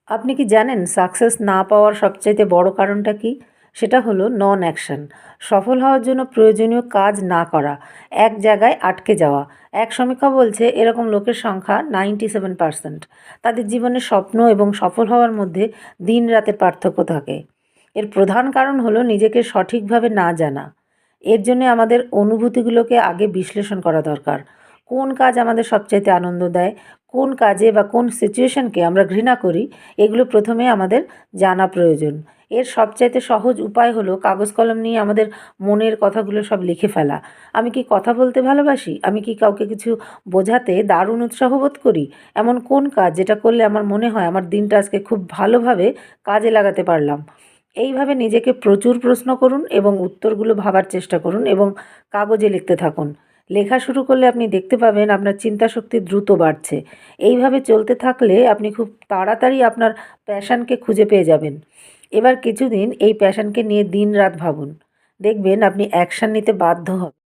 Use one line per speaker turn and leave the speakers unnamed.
আপনি কি জানেন সাকসেস না পাওয়ার সবচাইতে বড় কারণটা কি? সেটা হলো নন অ্যাকশন। সফল হওয়ার জন্য প্রয়োজনীয় কাজ না করা, এক জায়গায় আটকে যাওয়া। এক সমীক্ষা বলছে এরকম লোকের সংখ্যা 97%। তাদের জীবনের স্বপ্ন এবং সফল হওয়ার মধ্যে দিন-রাতের পার্থক্য থাকে। এর প্রধান কারণ হলো নিজেকে সঠিকভাবে না জানা। এর জন্যে আমাদের অনুভূতিগুলোকে আগে বিশ্লেষণ করা দরকার। কোন কাজ আমাদের সবচাইতে আনন্দ দেয়, কোন কাজে বা কোন সিচুয়েশনকে আমরা ঘৃণা করি, এগুলো প্রথমে আমাদের জানা প্রয়োজন। এর সবচাইতে সহজ উপায় হলো কাগজ কলম নিয়ে আমাদের মনের কথাগুলো সব লিখে ফেলা। আমি কি কথা বলতে ভালোবাসি? আমি কি কাউকে কিছু বোঝাতে দারুণ উৎসাহ বোধ করি? এমন কোন কাজ যেটা করলে আমার মনে হয় আমার দিনটা আজকে খুব ভালোভাবে কাজে লাগাতে পারলাম? এইভাবে নিজেকে প্রচুর প্রশ্ন করুন এবং উত্তরগুলো ভাবার চেষ্টা করুন এবং কাগজে লিখতে থাকুন। লেখা শুরু করলে আপনি দেখতে পাবেন আপনার চিন্তাশক্তি দ্রুত বাড়ছে। এইভাবে চলতে থাকলে আপনি খুব তাড়াতাড়ি আপনার প্যাশনকে খুঁজে পেয়ে যাবেন। এবার কিছুদিন এই প্যাশনকে নিয়ে দিনরাত ভাবুন। দেখবেন আপনি অ্যাকশন নিতে বাধ্য হবেন।